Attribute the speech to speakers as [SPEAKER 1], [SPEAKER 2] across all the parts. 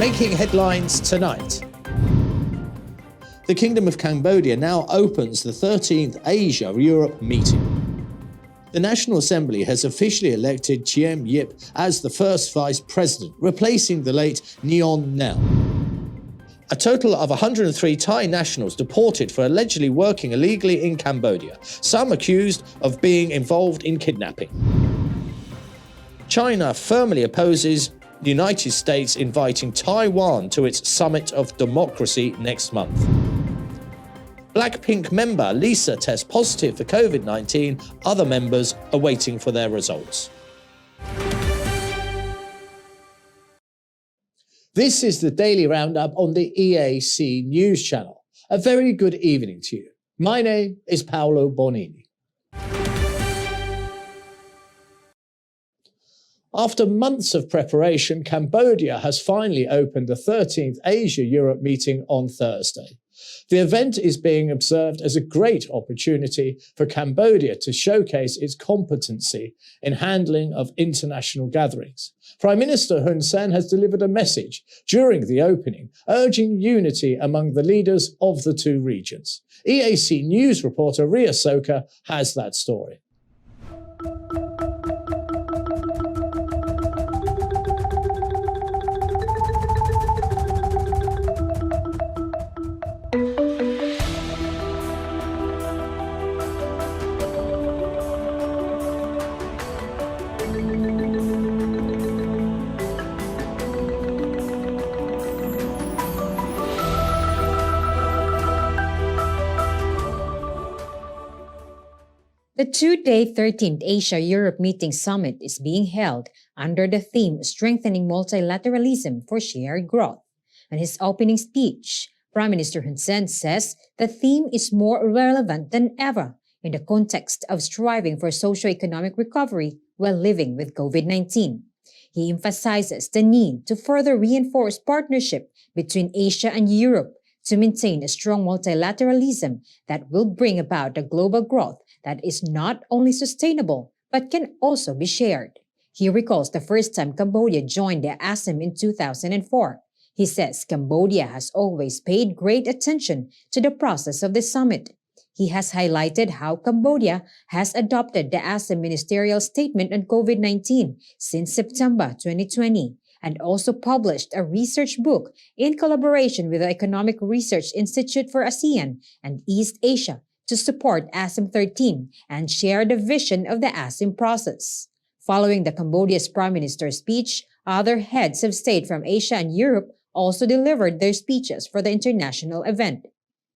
[SPEAKER 1] making headlines tonight. The Kingdom of Cambodia now opens the 13th Asia-Europe meeting. The National Assembly has officially elected Chiem Yip as the first vice president, replacing the late Nyon Nel. A total of 103 Thai nationals deported for allegedly working illegally in Cambodia, some accused of being involved in kidnapping. China firmly opposes the United States inviting Taiwan to its Summit of Democracy next month. Blackpink member Lisa tests positive for COVID-19. Other members are waiting for their results. This is the Daily Roundup on the EAC News Channel. A very good evening to you. My name is Paolo Bonini. After months of preparation, Cambodia has finally opened the 13th Asia-Europe meeting on Thursday. The event is being observed as a great opportunity for Cambodia to showcase its competency in handling of international gatherings. Prime Minister Hun Sen has delivered a message during the opening, urging unity among the leaders of the two regions. EAC News reporter Ria Soka has that story.
[SPEAKER 2] The two-day 13th Asia-Europe Meeting Summit is being held under the theme Strengthening Multilateralism for Shared Growth. In his opening speech, Prime Minister Hun Sen says the theme is more relevant than ever in the context of striving for socio-economic recovery while living with COVID-19. He emphasizes the need to further reinforce partnership between Asia and Europe to maintain a strong multilateralism that will bring about the global growth that is not only sustainable, but can also be shared. He recalls the first time Cambodia joined the ASEM in 2004. He says Cambodia has always paid great attention to the process of the summit. He has highlighted how Cambodia has adopted the ASEM Ministerial Statement on COVID-19 since September 2020, and also published a research book in collaboration with the Economic Research Institute for ASEAN and East Asia to support ASEM 13 and share the vision of the ASEM process. Following the Cambodia's Prime Minister's speech, other heads of state from Asia and Europe also delivered their speeches for the international event.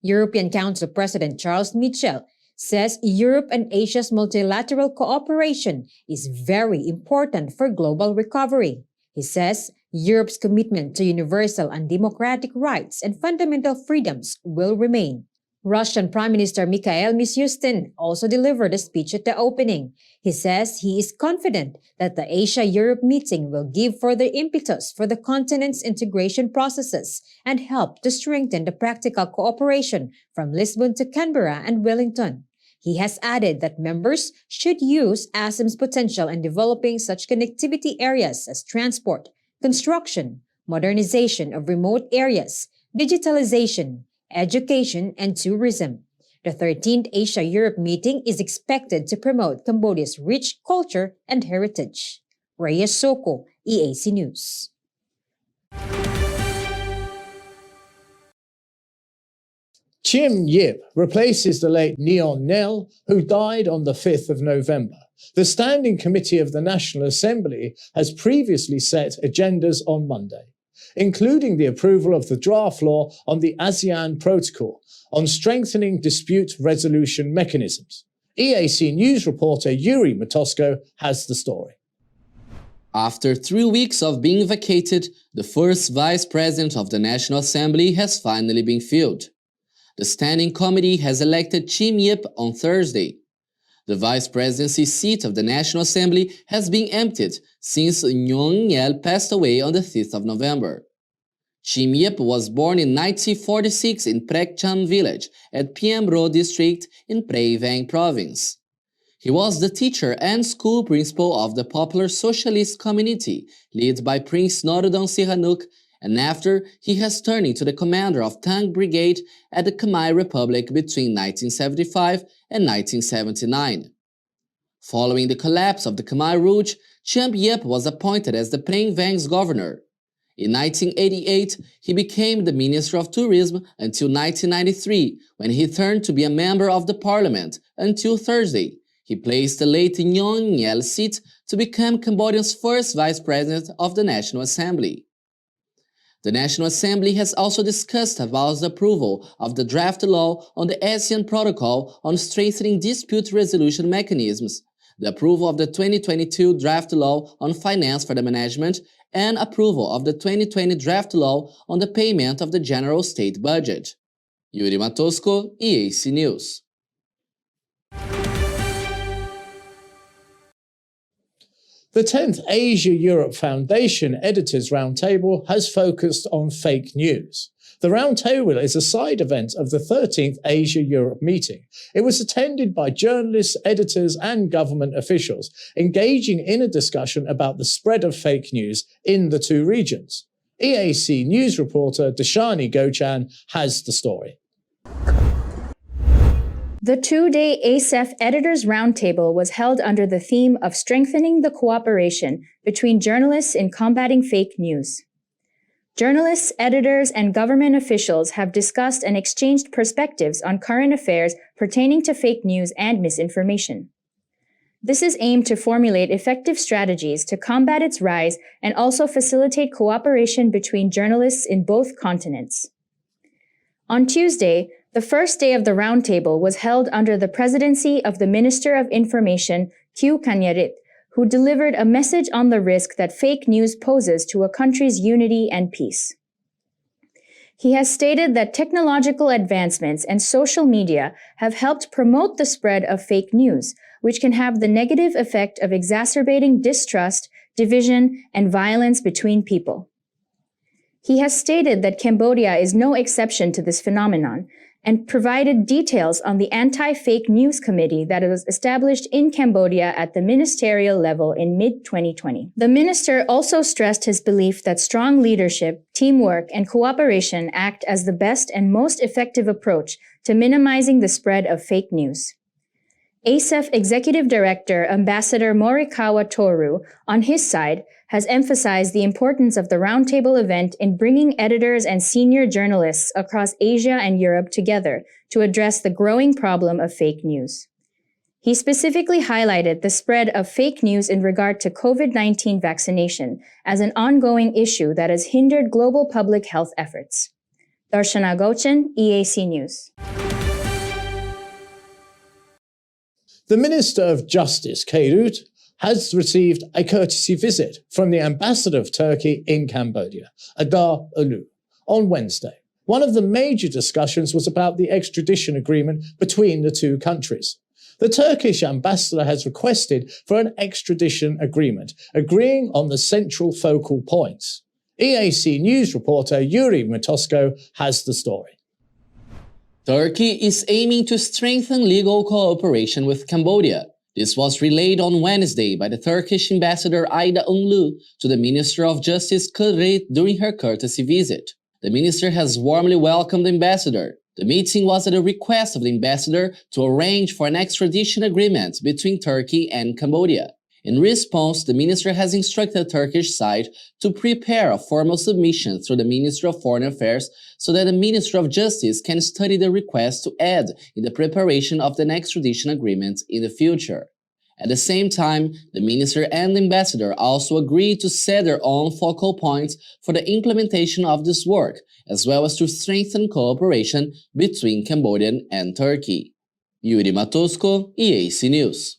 [SPEAKER 2] European Council President Charles Michel says Europe and Asia's multilateral cooperation is very important for global recovery. He says Europe's commitment to universal and democratic rights and fundamental freedoms will remain. Russian Prime Minister Mikhail Mishustin also delivered a speech at the opening. He says he is confident that the Asia-Europe meeting will give further impetus for the continent's integration processes and help to strengthen the practical cooperation from Lisbon to Canberra and Wellington. He has added that members should use ASEM's potential in developing such connectivity areas as transport, construction, modernization of remote areas, digitalization, education, and tourism. The 13th Asia-Europe meeting is expected to promote Cambodia's rich culture and heritage. Rhea Soko, EAC News.
[SPEAKER 1] Chiem Yip replaces the late Nyon Nel, who died on the 5th of November. The Standing Committee of the National Assembly has previously set agendas on Monday, including the approval of the draft law on the ASEAN Protocol on strengthening dispute resolution mechanisms. EAC News reporter Yuri Matosko has the story.
[SPEAKER 3] After 3 weeks of being vacated, the first vice president of the National Assembly has finally been filled. The Standing Committee has elected Chiem Yip on Thursday. The vice presidency seat of the National Assembly has been emptied since Nyon Nel passed away on the 5th of November. Chiem Yip was born in 1946 in Prek Chan village at Piem Ro district in Prey Veng province. He was the teacher and school principal of the popular socialist community led by Prince Norodom Sihanouk and after he has turned into the commander of Tank Brigade at the Khmer Republic between 1975 and 1979. Following the collapse of the Khmer Rouge, Champ Yip was appointed as the Prang Vang's governor. In 1988, he became the Minister of Tourism until 1993, when he turned to be a member of the parliament until Thursday. He placed the late Nyon Nyel seat to become Cambodia's first vice president of the National Assembly. The National Assembly has also discussed about the approval of the draft law on the ASEAN Protocol on strengthening dispute resolution mechanisms, the approval of the 2022 draft law on finance for the management, and approval of the 2020 draft law on the payment of the general state budget. Yuri Matosko, EAC News.
[SPEAKER 1] The 10th Asia-Europe Foundation Editors Roundtable has focused on fake news. The Roundtable is a side event of the 13th Asia-Europe meeting. It was attended by journalists, editors, and government officials, engaging in a discussion about the spread of fake news in the two regions. EAC news reporter Dashani Gochan has the story.
[SPEAKER 4] The two-day ASEF Editors Roundtable was held under the theme of strengthening the cooperation between journalists in combating fake news. Journalists, editors, and government officials have discussed and exchanged perspectives on current affairs pertaining to fake news and misinformation. This is aimed to formulate effective strategies to combat its rise and also facilitate cooperation between journalists in both continents. On Tuesday, the first day of the roundtable was held under the presidency of the Minister of Information, Q Kanyarit, who delivered a message on the risk that fake news poses to a country's unity and peace. He has stated that technological advancements and social media have helped promote the spread of fake news, which can have the negative effect of exacerbating distrust, division, and violence between people. He has stated that Cambodia is no exception to this phenomenon, and provided details on the Anti-Fake News Committee that was established in Cambodia at the ministerial level in mid-2020. The minister also stressed his belief that strong leadership, teamwork, and cooperation act as the best and most effective approach to minimizing the spread of fake news. ASEF Executive Director Ambassador Morikawa Toru, on his side, has emphasized the importance of the roundtable event in bringing editors and senior journalists across Asia and Europe together to address the growing problem of fake news. He specifically highlighted the spread of fake news in regard to COVID-19 vaccination as an ongoing issue that has hindered global public health efforts. Darshana Gochan, EAC News.
[SPEAKER 1] The Minister of Justice, Khairut, has received a courtesy visit from the ambassador of Turkey in Cambodia, Adar Ulu, on Wednesday. One of the major discussions was about the extradition agreement between the two countries. The Turkish ambassador has requested for an extradition agreement, agreeing on the central focal points. EAC news reporter Yuri Matosko has the story.
[SPEAKER 3] Turkey is aiming to strengthen legal cooperation with Cambodia. This was relayed on Wednesday by the Turkish ambassador Ayda Unglu to the Minister of Justice Kudret during her courtesy visit. The minister has warmly welcomed the ambassador. The meeting was at a request of the ambassador to arrange for an extradition agreement between Turkey and Cambodia. In response, the minister has instructed the Turkish side to prepare a formal submission through the Ministry of Foreign Affairs so that the Ministry of Justice can study the request to add in the preparation of an extradition agreement in the future. At the same time, the minister and the ambassador also agreed to set their own focal points for the implementation of this work, as well as to strengthen cooperation between Cambodia and Turkey. Yuri Matosko, EAC News.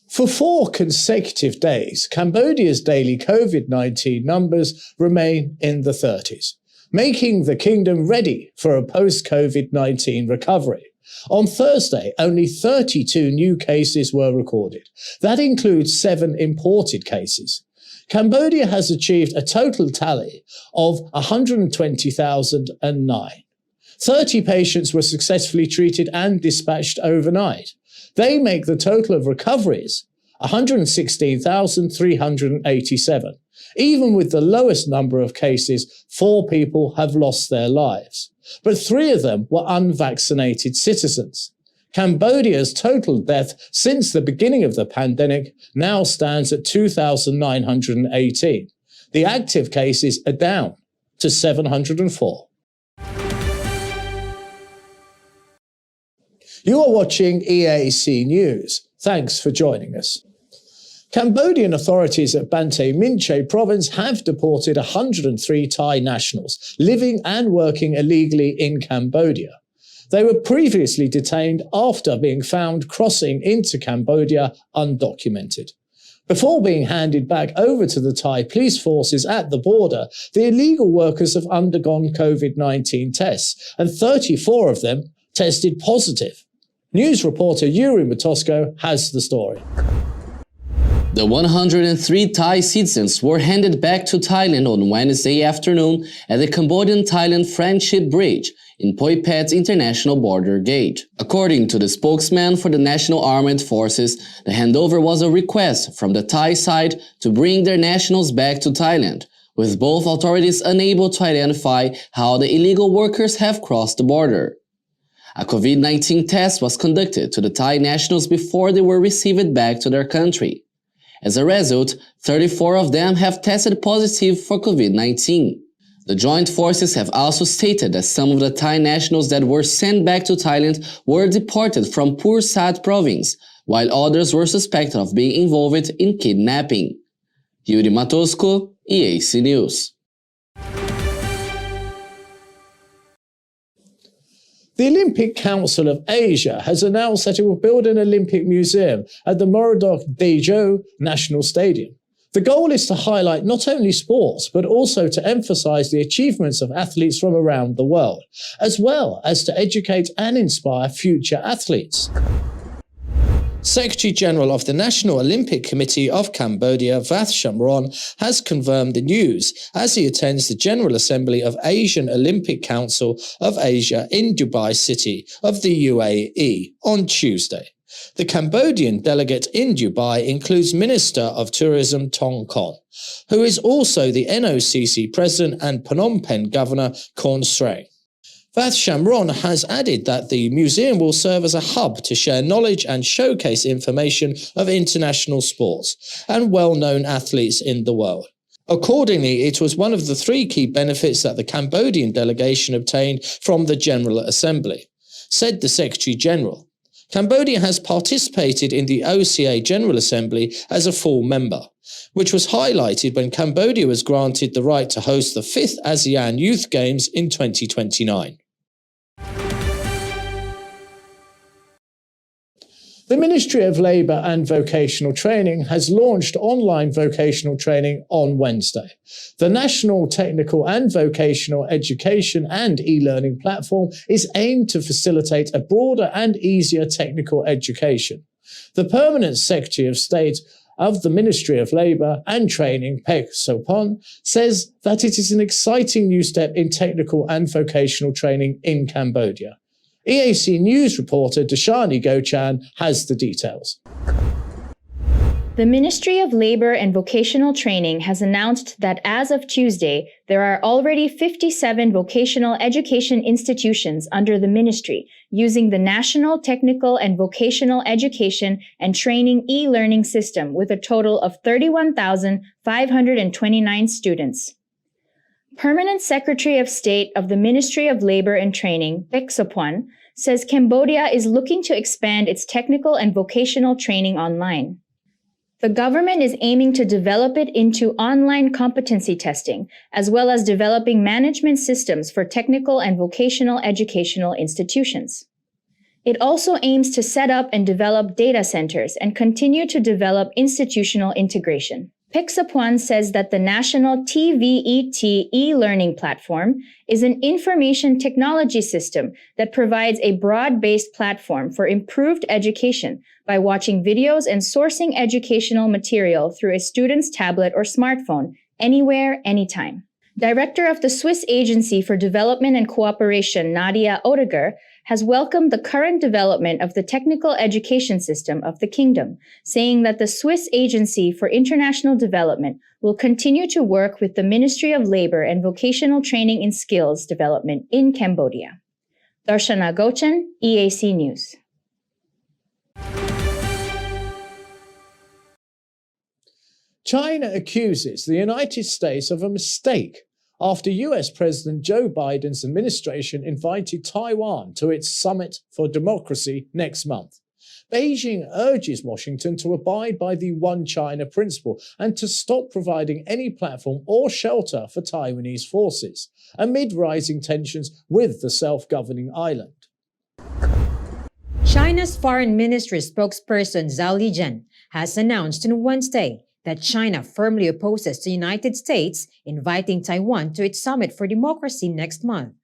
[SPEAKER 1] For 4 consecutive days, Cambodia's daily COVID-19 numbers remain in the 30s, making the kingdom ready for a post-COVID-19 recovery. On Thursday, only 32 new cases were recorded. That includes 7 imported cases. Cambodia has achieved a total tally of 120,009. 30 patients were successfully treated and dispatched overnight. They make the total of recoveries 116,387. Even with the lowest number of cases, 4 people have lost their lives. But 3 of them were unvaccinated citizens. Cambodia's total death since the beginning of the pandemic now stands at 2,918. The active cases are down to 704. You are watching EAC News. Thanks for joining us. Cambodian authorities at Banteay Minche province have deported 103 Thai nationals living and working illegally in Cambodia. They were previously detained after being found crossing into Cambodia undocumented. Before being handed back over to the Thai police forces at the border, the illegal workers have undergone COVID-19 tests, and 34 of them tested positive. News reporter Yuri Matosko has the story.
[SPEAKER 3] The 103 Thai citizens were handed back to Thailand on Wednesday afternoon at the Cambodian-Thailand Friendship Bridge in Poi Phet International Border Gate. According to the spokesman for the National Armed Forces, the handover was a request from the Thai side to bring their nationals back to Thailand, with both authorities unable to identify how the illegal workers have crossed the border. A COVID-19 test was conducted to the Thai nationals before they were received back to their country. As a result, 34 of them have tested positive for COVID-19. The joint forces have also stated that some of the Thai nationals that were sent back to Thailand were deported from Pur Sat province, while others were suspected of being involved in kidnapping. Yuri Matosko, EAC News.
[SPEAKER 1] The Olympic Council of Asia has announced that it will build an Olympic museum at the Morodok Daejeon National Stadium. The goal is to highlight not only sports, but also to emphasize the achievements of athletes from around the world, as well as to educate and inspire future athletes. Secretary-General of the National Olympic Committee of Cambodia, Vocational, has confirmed the news as he attends the General Assembly of Asian Olympic Council of Asia in Dubai City of the UAE on Tuesday. The Cambodian delegate in Dubai includes Minister of Tourism Tong Kon, who is also the NOCC President and Phnom Penh Governor Khon Sreng. Vocational has added that the museum will serve as a hub to share knowledge and showcase information of international sports and well-known athletes in the world. Accordingly, it was one of the 3 key benefits that the Cambodian delegation obtained from the General Assembly, said the Secretary-General. Cambodia has participated in the OCA General Assembly as a full member, which was highlighted when Cambodia was granted the right to host the 5th ASEAN Youth Games in 2029. The Ministry of Labour and Vocational Training has launched online vocational training on Wednesday. The National Technical and Vocational Education and e-learning platform is aimed to facilitate a broader and easier technical education. The Permanent Secretary of State of the Ministry of Labour and Training, Pek Sopon, says that it is an exciting new step in technical and vocational training in Cambodia. EAC News reporter Dashani Gochan has the details.
[SPEAKER 4] The Ministry of Labour and Vocational Training has announced that as of Tuesday, there are already 57 vocational education institutions under the ministry using the National Technical and Vocational Education and Training e-learning system with a total of 31,529 students. Permanent Secretary of State of the Ministry of Labour and Training, Pek Sopon, says Cambodia is looking to expand its technical and vocational training online. The government is aiming to develop it into online competency testing, as well as developing management systems for technical and vocational educational institutions. It also aims to set up and develop data centers and continue to develop institutional integration. Pek Sopon says that the National TVET e-learning platform is an information technology system that provides a broad-based platform for improved education by watching videos and sourcing educational material through a student's tablet or smartphone, anywhere, anytime. Director of the Swiss Agency for Development and Cooperation, Nadia Oettinger, has welcomed the current development of the technical education system of the kingdom, saying that the Swiss Agency for International Development will continue to work with the Ministry of Labor and Vocational Training and Skills Development in Cambodia. Darshana Gochan, EAC News.
[SPEAKER 1] China accuses the United States of a mistake after US President Joe Biden's administration invited Taiwan to its Summit for Democracy next month. Beijing urges Washington to abide by the One China principle and to stop providing any platform or shelter for Taiwanese forces, amid rising tensions with the self-governing island.
[SPEAKER 2] China's Foreign Ministry spokesperson Zhao Lijian has announced on Wednesday that China firmly opposes the United States inviting Taiwan to its Summit for Democracy next month.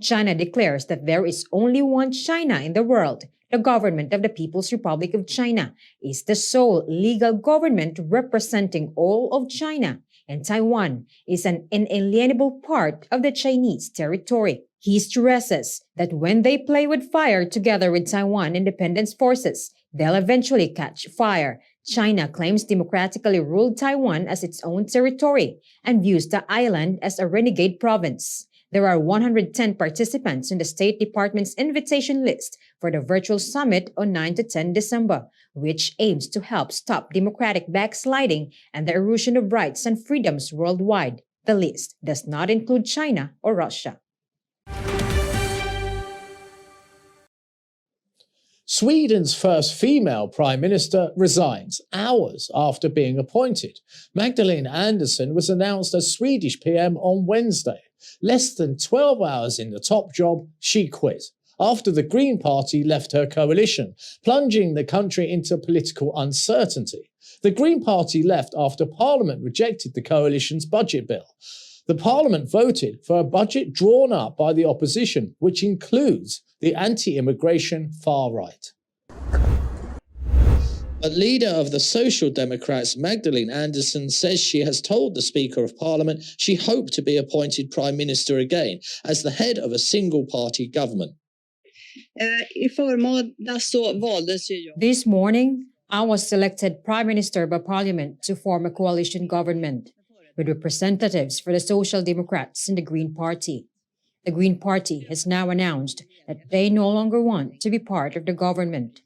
[SPEAKER 2] China declares that there is only one China in the world. The government of the People's Republic of China is the sole legal government representing all of China, and Taiwan is an inalienable part of the Chinese territory. He stresses that when they play with fire together with Taiwan independence forces, they'll eventually catch fire. China claims democratically ruled Taiwan as its own territory and views the island as a renegade province. There are 110 participants in the State Department's invitation list for the virtual summit on 9 to 10 December, which aims to help stop democratic backsliding and the erosion of rights and freedoms worldwide. The list does not include China or Russia.
[SPEAKER 1] Sweden's first female prime minister resigns hours after being appointed. Magdalena Andersson was announced as Swedish PM on Wednesday. Less than 12 hours in the top job, she quit after the Green Party left her coalition, plunging the country into political uncertainty. The Green Party left after Parliament rejected the coalition's budget bill. The Parliament voted for a budget drawn up by the opposition, which includes the anti-immigration far right. But leader of the Social Democrats, Magdalena Andersson, says she has told the Speaker of Parliament she hoped to be appointed Prime Minister again as the head of a single-party government.
[SPEAKER 2] This morning, I was selected Prime Minister by Parliament to form a coalition government with representatives for the Social Democrats and the Green Party. The Green Party has now announced that they no longer want to be part of the government.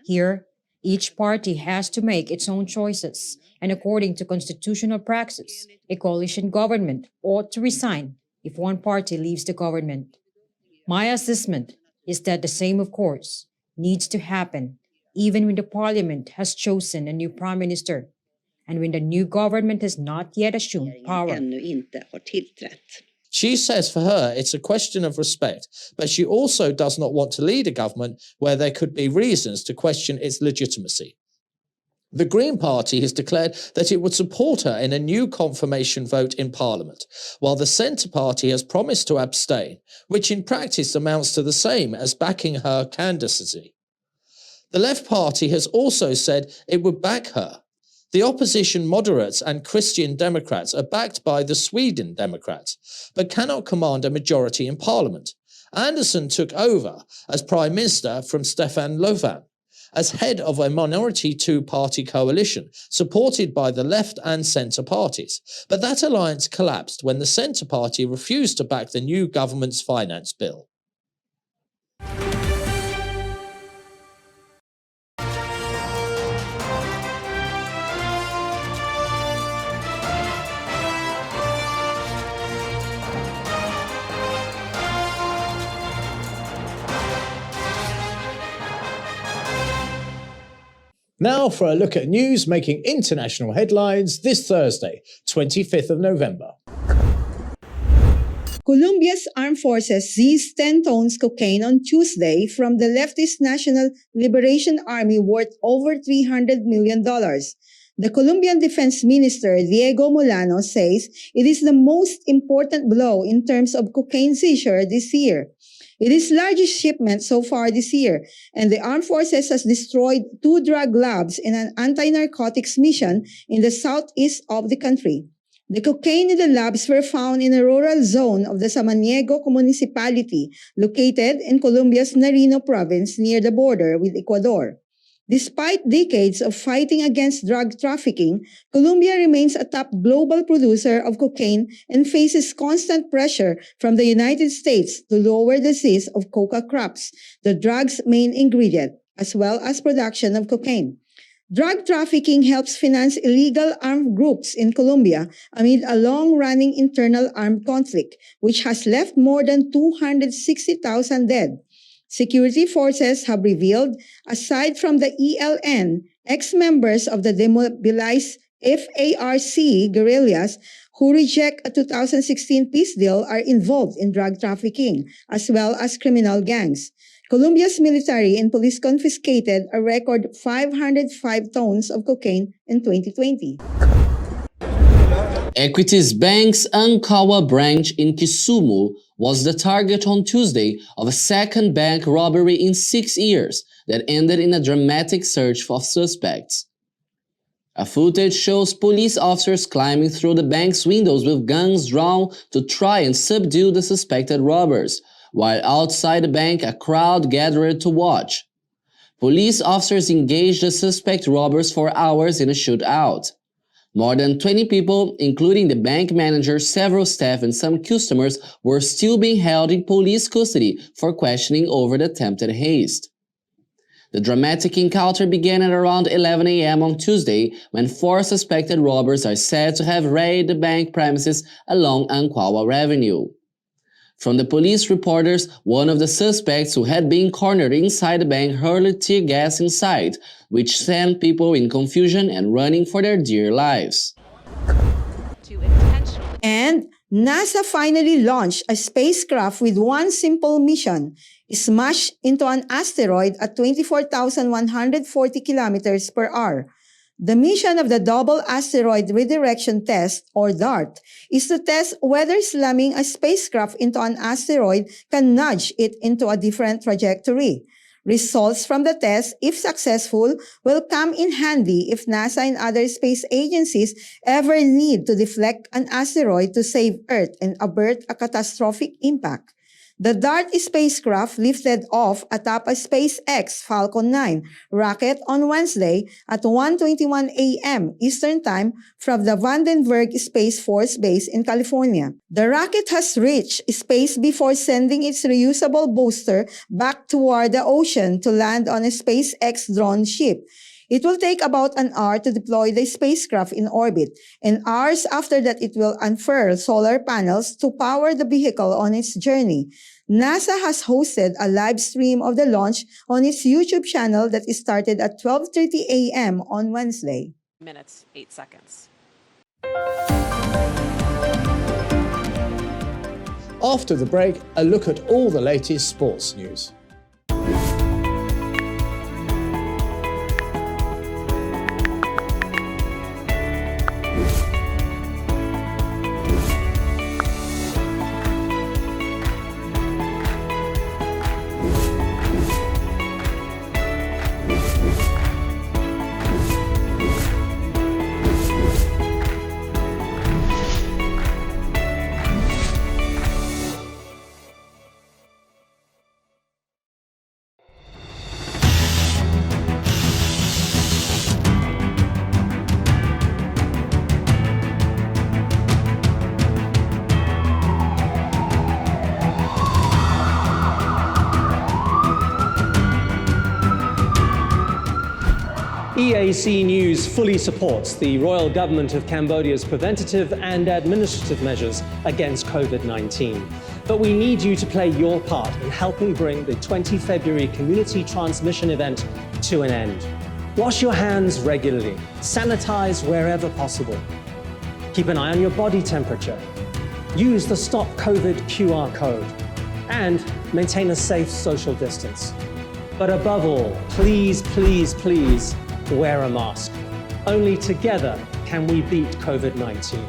[SPEAKER 2] Here, each party has to make its own choices, and according to constitutional praxis, a coalition government ought to resign if one party leaves the government. My assessment is that the same, of course, needs to happen even when the Parliament has chosen a new Prime Minister and when the new government has not yet assumed power.
[SPEAKER 1] She says for her it's a question of respect, but she also does not want to lead a government where there could be reasons to question its legitimacy. The Green Party has declared that it would support her in a new confirmation vote in Parliament, while the Centre Party has promised to abstain, which in practice amounts to the same as backing her candidacy. The Left Party has also said it would back her. The opposition moderates and Christian Democrats are backed by the Sweden Democrats, but cannot command a majority in Parliament. Andersson took over as Prime Minister from Stefan Löfven, as head of a minority two-party coalition supported by the Left and Centre parties. But that alliance collapsed when the Centre Party refused to back the new government's finance bill. Now for a look at news making international headlines this Thursday, 25th of November.
[SPEAKER 5] Colombia's armed forces seized 10 tons cocaine on Tuesday from the leftist National Liberation Army worth over $300 million. The Colombian Defense Minister Diego Molano says it is the most important blow in terms of cocaine seizure this year. It is the largest shipment so far this year, and the armed forces has destroyed 2 drug labs in an anti-narcotics mission in the southeast of the country. The cocaine in the labs were found in a rural zone of the Samaniego municipality located in Colombia's Nariño province near the border with Ecuador. Despite decades of fighting against drug trafficking, Colombia remains a top global producer of cocaine and faces constant pressure from the United States to lower the cease of coca crops, the drug's main ingredient, as well as production of cocaine. Drug trafficking helps finance illegal armed groups in Colombia amid a long-running internal armed conflict, which has left more than 260,000 dead. Security forces have revealed, aside from the ELN, ex-members of the demobilized FARC guerrillas who reject a 2016 peace deal are involved in drug trafficking, as well as criminal gangs. Colombia's military and police confiscated a record 505 tons of cocaine in 2020.
[SPEAKER 3] Equities Bank's Ankawa branch in Kisumu was the target on Tuesday of a second bank robbery in 6 years that ended in a dramatic search for suspects. A footage shows police officers climbing through the bank's windows with guns drawn to try and subdue the suspected robbers, while outside the bank a crowd gathered to watch. Police officers engaged the suspect robbers for hours in a shootout. More than 20 people, including the bank manager, several staff and some customers, were still being held in police custody for questioning over the attempted heist. The dramatic encounter began at around 11 a.m. on Tuesday, when 4 suspected robbers are said to have raided the bank premises along Ankawa Avenue. From the police reporters, one of the suspects who had been cornered inside the bank hurled tear gas inside, which sent people in confusion and running for their dear lives.
[SPEAKER 5] And NASA finally launched a spacecraft with one simple mission: smash into an asteroid at 24,140 kilometers per hour. The mission of the Double Asteroid Redirection Test, or DART, is to test whether slamming a spacecraft into an asteroid can nudge it into a different trajectory. Results from the test, if successful, will come in handy if NASA and other space agencies ever need to deflect an asteroid to save Earth and avert a catastrophic impact. The DART spacecraft lifted off atop a SpaceX Falcon 9 rocket on Wednesday at 1:21 a.m. Eastern Time from the Vandenberg Space Force Base in California. The rocket has reached space before sending its reusable booster back toward the ocean to land on a SpaceX drone ship. It will take about an hour to deploy the spacecraft in orbit, and hours after that it will unfurl solar panels to power the vehicle on its journey. NASA has hosted a live stream of the launch on its YouTube channel that started at 12:30 a.m. on Wednesday.
[SPEAKER 6] Minutes, 8 seconds.
[SPEAKER 1] After the break, a look at all the latest sports news.
[SPEAKER 7] EAC News fully supports the Royal Government of Cambodia's preventative and administrative measures against COVID-19. But we need you to play your part in helping bring the 20 February community transmission event to an end. Wash your hands regularly, sanitize wherever possible. Keep an eye on your body temperature. Use the Stop COVID QR code and maintain a safe social distance. But above all, please, please, please, wear a mask. Only together can we beat COVID-19.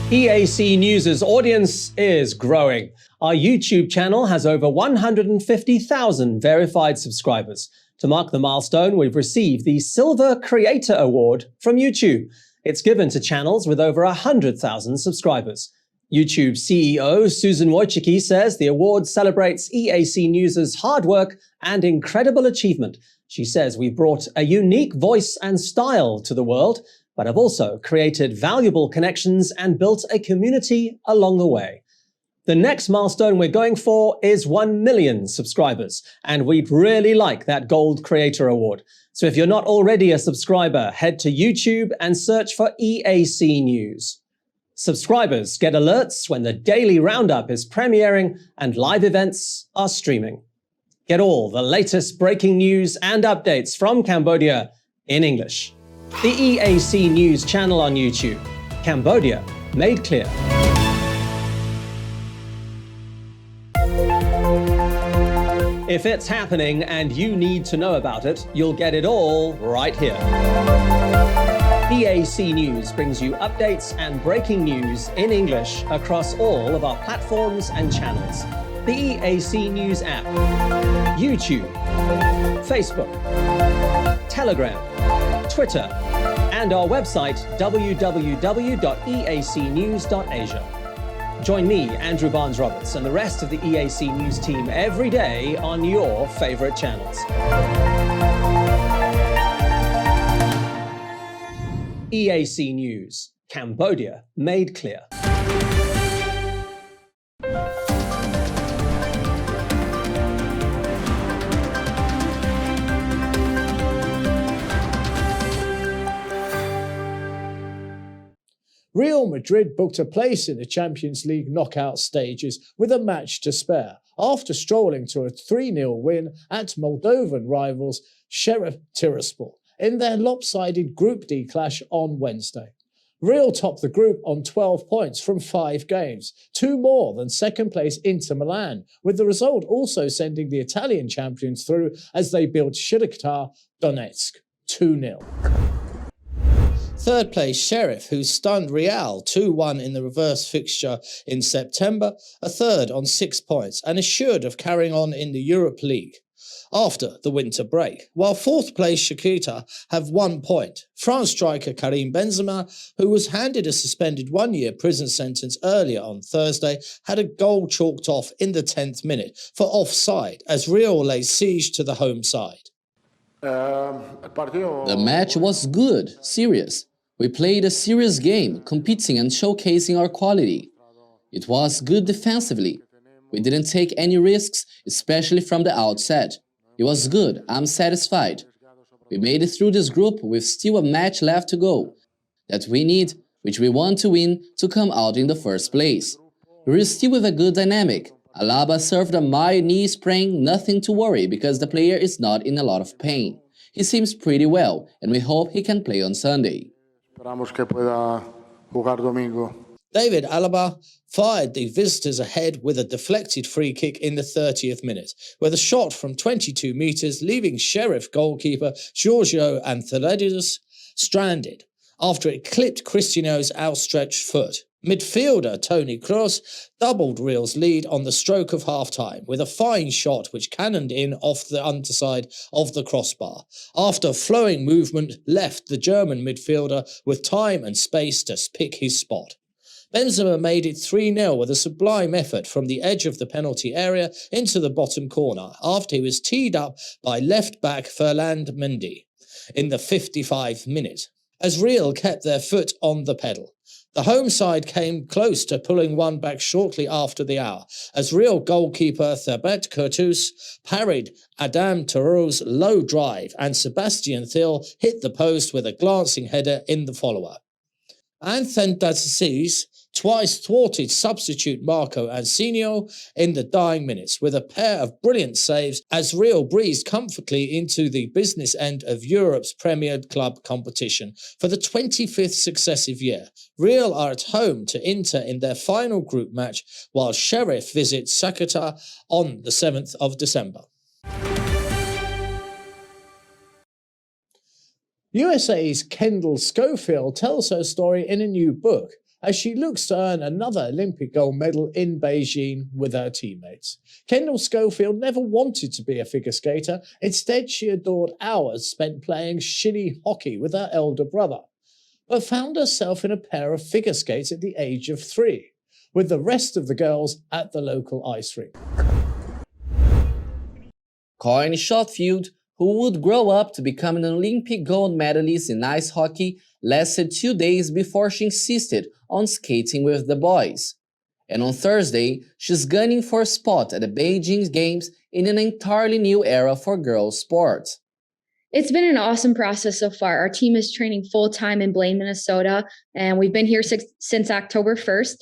[SPEAKER 7] EAC News' audience is growing. Our YouTube channel has over 150,000 verified subscribers. To mark the milestone, we've received the Silver Creator Award from YouTube. It's given to channels with over 100,000 subscribers. YouTube CEO Susan Wojcicki says the award celebrates EAC News' hard work and incredible achievement. She says we brought a unique voice and style to the world, but have also created valuable connections and built a community along the way. The next milestone we're going for is 1 million subscribers, and we'd really like that Gold Creator Award. So if you're not already a subscriber, head to YouTube and search for EAC News. Subscribers get alerts when the Daily Roundup is premiering and live events are streaming. Get all the latest breaking news and updates from Cambodia in English. The EAC News channel on YouTube. Cambodia made clear. If it's happening and you need to know about it, you'll get it all right here. EAC News brings you updates and breaking news in English across all of our platforms and channels. The EAC News app, YouTube, Facebook, Telegram, Twitter, and our website www.eacnews.asia. Join me, Andrew Barnes-Roberts, and the rest of the EAC News team every day on your favorite channels. EAC News, Cambodia made clear.
[SPEAKER 1] Real Madrid booked a place in the Champions League knockout stages with a match to spare after strolling to a 3-0 win at Moldovan rivals Sheriff Tiraspol in their lopsided Group D clash on Wednesday. Real topped the group on 12 points from 5 games, 2 more than second-place Inter Milan, with the result also sending the Italian champions through as they built Shakhtar Donetsk 2-0. Third-place Sheriff, who stunned Real 2-1 in the reverse fixture in September, are third on 6 points and assured of carrying on in the Europe League after the winter break, while fourth-place Shakhtar have 1 point. France striker Karim Benzema, who was handed a suspended 1-year prison sentence earlier on Thursday, had a goal chalked off in the 10th minute for offside as Real laid siege to the home side.
[SPEAKER 3] The match was good, serious. We played a serious game, competing and showcasing our quality. It was good defensively. We didn't take any risks, especially from the outset. It was good, I'm satisfied. We made it through this group with still a match left to go. That we need, which we want to win, to come out in the first place. We're still with a good dynamic. Alaba served a mild knee sprain, nothing to worry because the player is not in a lot of pain. He seems pretty well, and we hope he can play on Sunday.
[SPEAKER 1] David Alaba fired the visitors ahead with a deflected free kick in the 30th minute, with a shot from 22 metres leaving Sheriff goalkeeper Giorgio Anthelides stranded after it clipped Cristiano's outstretched foot. Midfielder Toni Kroos doubled Real's lead on the stroke of half-time with a fine shot which cannoned in off the underside of the crossbar, after flowing movement left the German midfielder with time and space to pick his spot. Benzema made it 3-0 with a sublime effort from the edge of the penalty area into the bottom corner after he was teed up by left-back Ferland Mendy in the 55th minute, as Real kept their foot on the pedal. The home side came close to pulling one back shortly after the hour, as Real goalkeeper Thabet Kurtus parried Adam Tarou's low drive and Sebastian Thiel hit the post with a glancing header in the follow-up. Anthelides twice thwarted substitute Marco Ansinio in the dying minutes with a pair of brilliant saves as Real breezed comfortably into the business end of Europe's Premier Club competition for the 25th successive year. Real are at home to Inter in their final group match, while Sheriff visit Shakhtar on the 7th of December. USA's Kendall Schofield tells her story in a new book, as she looks to earn another Olympic gold medal in Beijing with her teammates. Kendall Schofield never wanted to be a figure skater. Instead, she adored hours spent playing shinny hockey with her elder brother, but found herself in a pair of figure skates at the age of 3, with the rest of the girls at the local ice rink.
[SPEAKER 3] Corinne Shotfield, who would grow up to become an Olympic gold medalist in ice hockey, lasted 2 days before she insisted on skating with the boys. And on Thursday, she's gunning for a spot at the Beijing Games in an entirely new era for girls' sports.
[SPEAKER 4] It's been an awesome process so far. Our team is training full-time in Blaine, Minnesota, and we've been here since October 1st.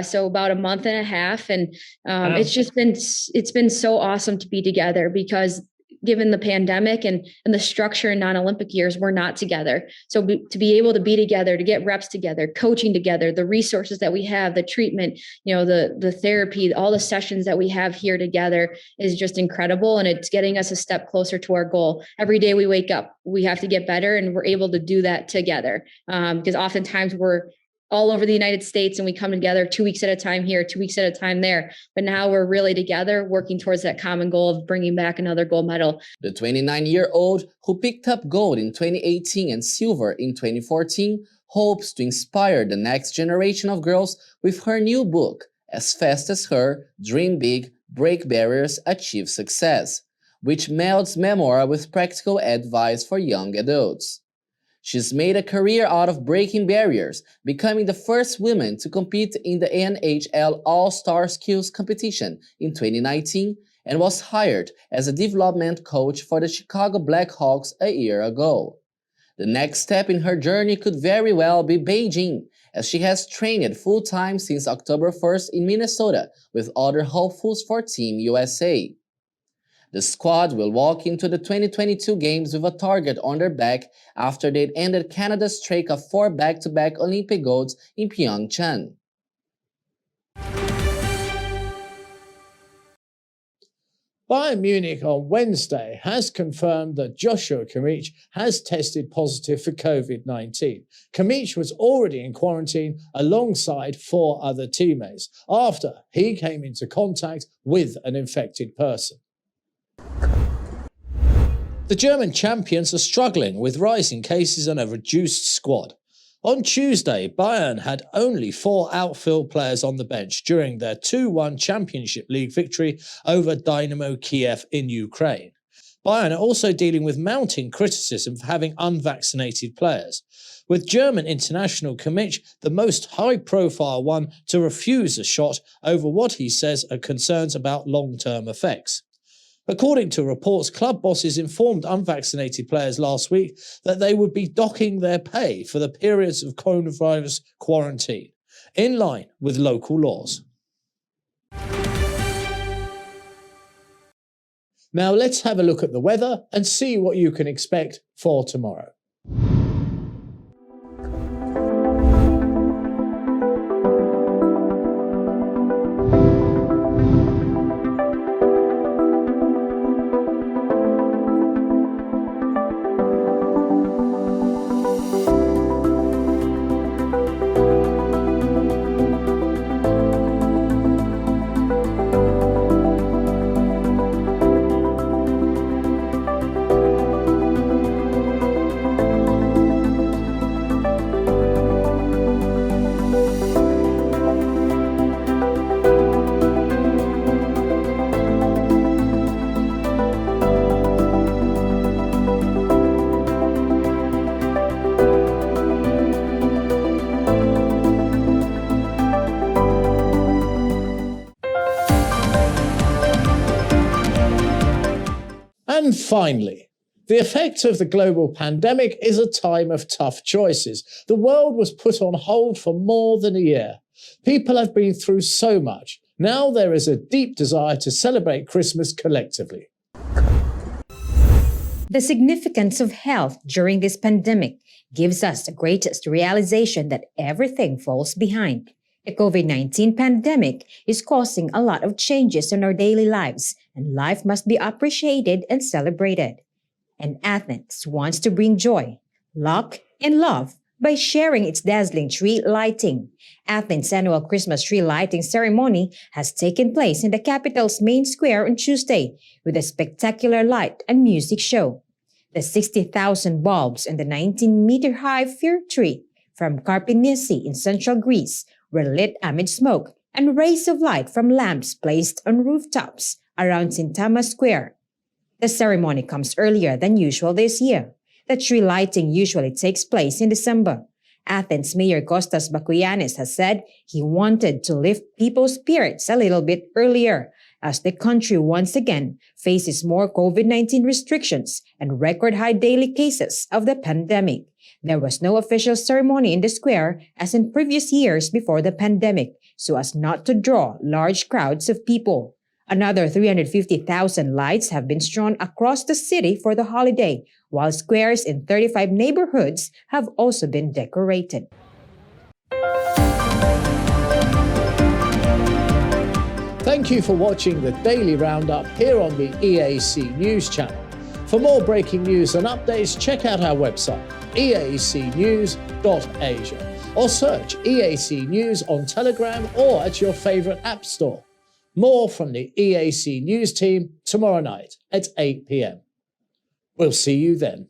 [SPEAKER 4] So about a month and a half. And it's been so awesome to be together, because given the pandemic and the structure in non-Olympic years, we're not together. So to be able to be together, to get reps together, coaching together, the resources that we have, the treatment, the therapy, all the sessions that we have here together is just incredible. And it's getting us a step closer to our goal. Every day we wake up, we have to get better, and we're able to do that together. Because oftentimes we're all over the United States and we come together 2 weeks at a time here, 2 weeks at a time there. But now we're really together working towards that common goal of bringing back another gold medal.
[SPEAKER 3] The 29-year-old, who picked up gold in 2018 and silver in 2014, hopes to inspire the next generation of girls with her new book, As Fast as Her, Dream Big, Break Barriers, Achieve Success, which melds memoir with practical advice for young adults. She's made a career out of breaking barriers, becoming the first woman to compete in the NHL All-Star Skills competition in 2019, and was hired as a development coach for the Chicago Blackhawks a year ago. The next step in her journey could very well be Beijing, as she has trained full-time since October 1st in Minnesota with other hopefuls for Team USA. The squad will walk into the 2022 Games with a target on their back after they'd ended Canada's streak of 4 back-to-back Olympic golds in Pyeongchang.
[SPEAKER 1] Bayern Munich on Wednesday has confirmed that Joshua Kimmich has tested positive for COVID-19. Kimmich was already in quarantine alongside 4 other teammates after he came into contact with an infected person. The German champions are struggling with rising cases and a reduced squad. On Tuesday, Bayern had only 4 outfield players on the bench during their 2-1 Championship League victory over Dynamo Kiev in Ukraine. Bayern are also dealing with mounting criticism for having unvaccinated players, with German international Kimmich the most high-profile one to refuse a shot over what he says are concerns about long-term effects. According to reports, club bosses informed unvaccinated players last week that they would be docking their pay for the periods of coronavirus quarantine, in line with local laws. Now let's have a look at the weather and see what you can expect for tomorrow. And finally, the effect of the global pandemic is a time of tough choices. The world was put on hold for more than a year. People have been through so much. Now there is a deep desire to celebrate Christmas collectively.
[SPEAKER 2] The significance of health during this pandemic gives us the greatest realization that everything falls behind. The COVID-19 pandemic is causing a lot of changes in our daily lives, and life must be appreciated and celebrated. And Athens wants to bring joy, luck, and love by sharing its dazzling tree lighting. Athens' annual Christmas tree lighting ceremony has taken place in the capital's main square on Tuesday with a spectacular light and music show. The 60,000 bulbs and the 19-meter-high fir tree from Karpinisi in central Greece were lit amid smoke and rays of light from lamps placed on rooftops around Sintama Square. The ceremony comes earlier than usual this year. The tree lighting usually takes place in December. Athens Mayor Kostas Bakuyanis has said he wanted to lift people's spirits a little bit earlier as the country once again faces more COVID-19 restrictions and record-high daily cases of the pandemic. There was no official ceremony in the square as in previous years before the pandemic, so as not to draw large crowds of people. Another 350,000 lights have been strewn across the city for the holiday, while squares in 35 neighborhoods have also been decorated.
[SPEAKER 1] Thank you for watching the Daily Roundup here on the EAC News Channel. For more breaking news and updates, check out our website, eacnews.asia, or search EAC News on Telegram or at your favorite app store. More from the EAC News team tomorrow night at 8 p.m. We'll see you then.